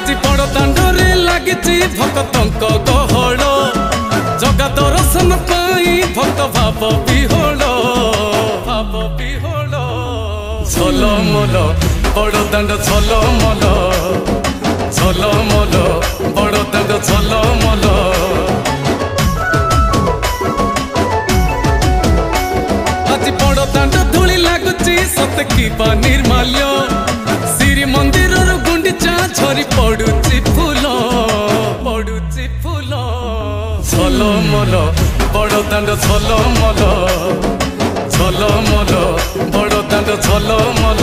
আজি বড় দাଣ୍ଡরে লাগিছি ভক্তଙ୍କ গহଳ জগা দর্শন পাই ভক্ত ভাব বিহଳ ঝলমল বড় দাଣ୍ଡ ঝলমল ঝলমল বড় দাଣ୍ଡ ঝলমল আজি বড় দাଣ୍ଡ ধূলি লাগুছি সতে কিবা নির্মাল্য শ্রী মন্দিরর গুন্ডিচা ঝরি পড়ুছি ফুল ঝলমল বড় দাଣ୍ଡ ঝলমল ঝলমল বড় দাଣ୍ଡ ঝলমল।